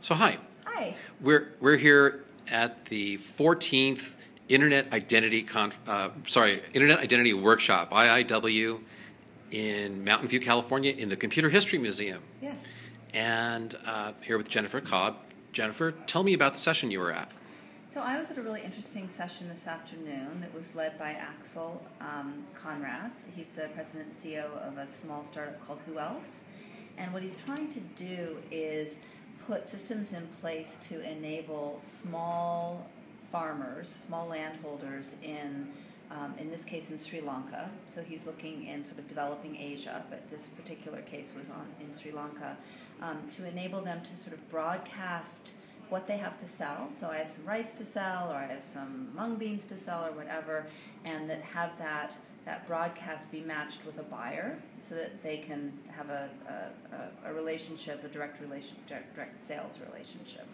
So hi, Hi. we're here at the 14th Internet Identity Internet Identity Workshop (IIW) in Mountain View, California, in the Computer History Museum. Yes. And here with Jennifer Cobb. Jennifer, tell me about the session you were at. So I was at a really interesting session this afternoon that was led by Axel Conras. He's the president and CEO of a small startup called Who Else? And what he's trying to do is put systems in place to enable small farmers, small landholders in this case in Sri Lanka. So he's looking in sort of developing Asia, but this particular case was in Sri Lanka, to enable them to sort of broadcast what they have to sell. So I have some rice to sell, or I have some mung beans to sell, or whatever, and that have that broadcast be matched with a buyer so that they can have a relationship, a direct sales relationship.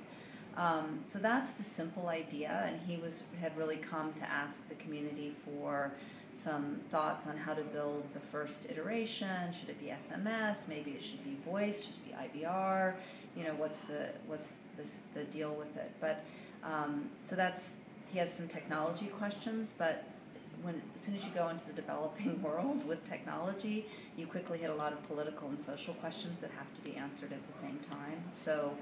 So that's the simple idea, and he had really come to ask the community for some thoughts on how to build the first iteration. Should it be SMS? Maybe it should be voice. Should it be IVR? What's the deal with it? But so he has some technology questions, but as soon as you go into the developing world with technology, you quickly hit a lot of political and social questions that have to be answered at the same time. So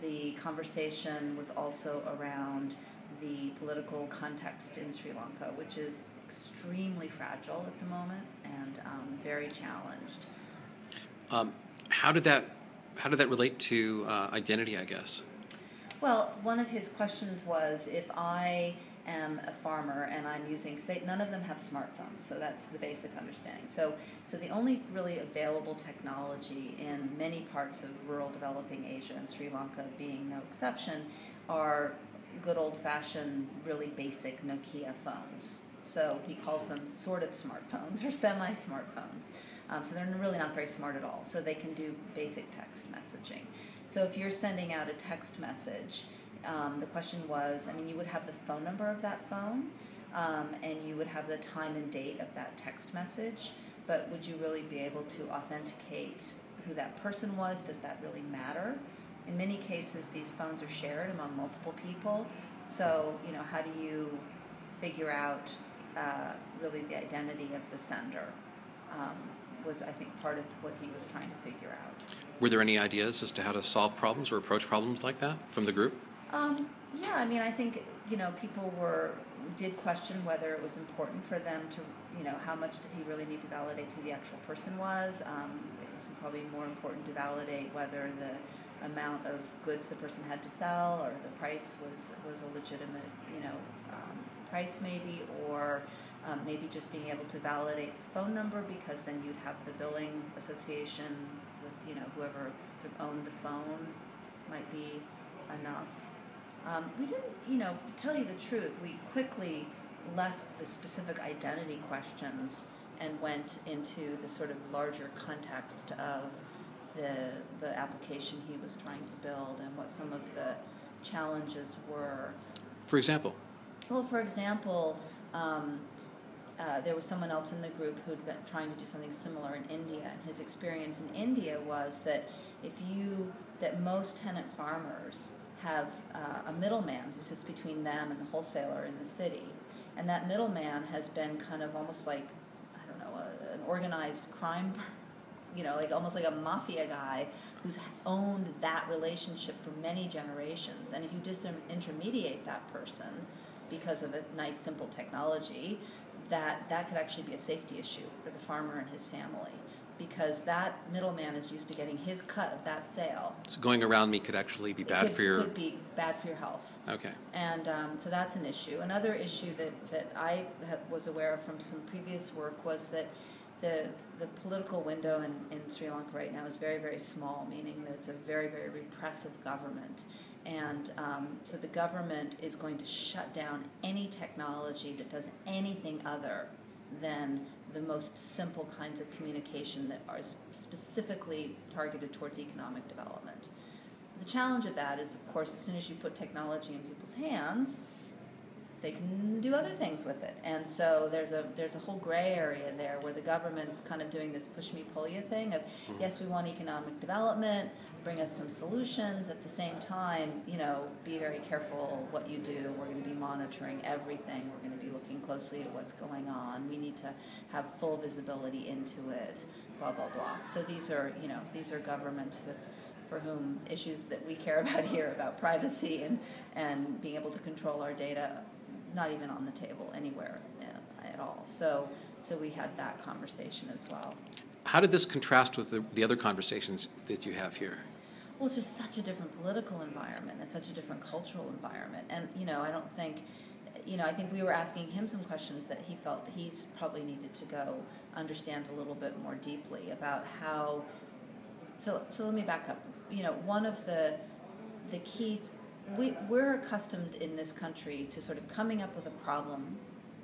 the conversation was also around the political context in Sri Lanka, which is extremely fragile at the moment and very challenged. How did that relate to identity, I guess? Well, one of his questions was, if I am a farmer and I'm using, none of them have smartphones, so that's the basic understanding. So the only really available technology in many parts of rural developing Asia, and Sri Lanka being no exception, are good old-fashioned, really basic Nokia phones. So he calls them sort of smartphones or semi-smartphones. So they're really not very smart at all. So they can do basic text messaging. So if you're sending out a text message, the question was, you would have the phone number of that phone, and you would have the time and date of that text message, but would you really be able to authenticate who that person was? Does that really matter? In many cases, these phones are shared among multiple people, so how do you figure out really the identity of the sender was, I think, part of what he was trying to figure out. Were there any ideas as to how to solve problems or approach problems like that from the group? Yeah, I think, people did question whether it was important for them to, how much did he really need to validate who the actual person was. It was probably more important to validate whether the amount of goods the person had to sell or the price was a legitimate, price maybe, or maybe just being able to validate the phone number, because then you'd have the billing association with, whoever sort of owned the phone might be enough. We didn't, tell you the truth, we quickly left the specific identity questions and went into the sort of larger context of the application he was trying to build and what some of the challenges were. For example? Well, for example, there was someone else in the group who'd been trying to do something similar in India, and his experience in India was that that most tenant farmers have a middleman who sits between them and the wholesaler in the city, and that middleman has been kind of almost like, I don't know, an organized crime, almost like a mafia guy who's owned that relationship for many generations. And if you disintermediate that person because of a nice simple technology, that could actually be a safety issue for the farmer and his family, because that middleman is used to getting his cut of that sale. So going around me could actually be bad for your... Could be bad for your health. Okay. And so that's an issue. Another issue that I was aware of from some previous work was that the political window in Sri Lanka right now is very, very small, meaning that it's a very, very repressive government. And so the government is going to shut down any technology that does anything other than the most simple kinds of communication that are specifically targeted towards economic development. The challenge of that is, of course, as soon as you put technology in people's hands, they can do other things with it. And so there's a whole gray area there where the government's kind of doing this push me pull you thing of, yes, we want economic development, bring us some solutions. At the same time, be very careful what you do. We're going to be monitoring everything. We're going to be looking closely at what's going on. We need to have full visibility into it, blah, blah, blah. So these are governments that, for whom issues that we care about here, about privacy and being able to control our data, not even on the table anywhere at all. So we had that conversation as well. How did this contrast with the other conversations that you have here? Well, it's just such a different political environment and such a different cultural environment. And, I don't think, I think we were asking him some questions that he felt he's probably needed to go understand a little bit more deeply about how. So let me back up. One of the key, we're accustomed in this country to sort of coming up with a problem.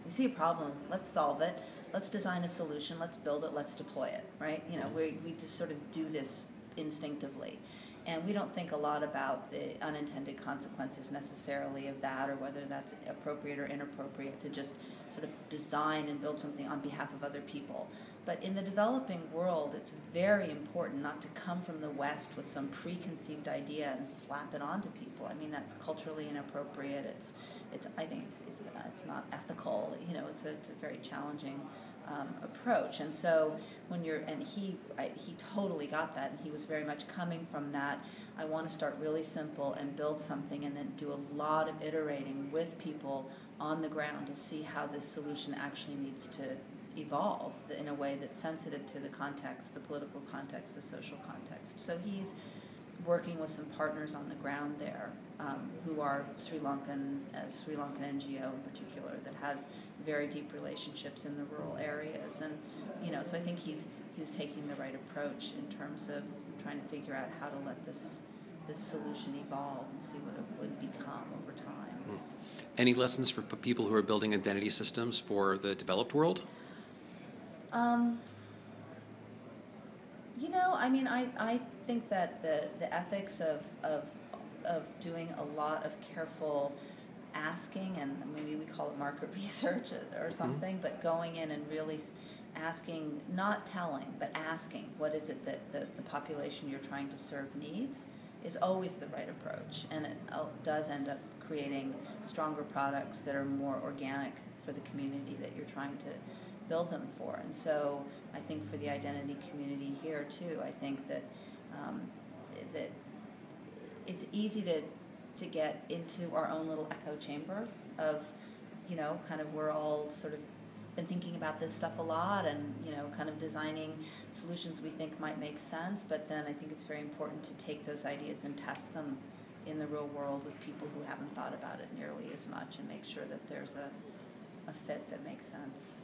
We see a problem, let's solve it, let's design a solution, let's build it, let's deploy it, right? We just sort of do this instinctively. And we don't think a lot about the unintended consequences necessarily of that, or whether that's appropriate or inappropriate to just sort of design and build something on behalf of other people. But in the developing world, it's very important not to come from the West with some preconceived idea and slap it onto people. I mean, that's culturally inappropriate. I think it's not ethical. It's a very challenging approach. And so he totally got that, and he was very much coming from that. I want to start really simple and build something, and then do a lot of iterating with people on the ground to see how this solution actually needs to evolve in a way that's sensitive to the context, the political context, the social context. So he's working with some partners on the ground there who are Sri Lankan NGO in particular that has very deep relationships in the rural areas. And so I think he was taking the right approach in terms of trying to figure out how to let this solution evolve and see what it would become over time. Any lessons for people who are building identity systems for the developed world? I think that the ethics of doing a lot of careful asking, and maybe we call it market research or something, but going in and really asking, not telling, but asking, what is it that the population you're trying to serve needs, is always the right approach. And it does end up creating stronger products that are more organic for the community that you're trying to build them for. And so I think for the identity community here too, I think that that it's easy to get into our own little echo chamber of, kind of we're all sort of been thinking about this stuff a lot and, kind of designing solutions we think might make sense. But then I think it's very important to take those ideas and test them in the real world with people who haven't thought about it nearly as much, and make sure that there's a fit that makes sense.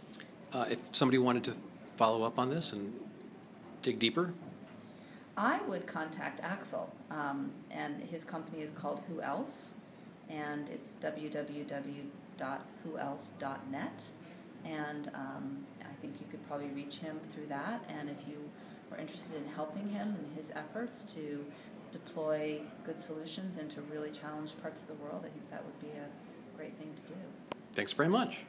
If somebody wanted to follow up on this and dig deeper? I would contact Axel, and his company is called Who Else, and it's www.whoelse.net, and I think you could probably reach him through that. And if you were interested in helping him in his efforts to deploy good solutions into really challenged parts of the world, I think that would be a great thing to do. Thanks very much.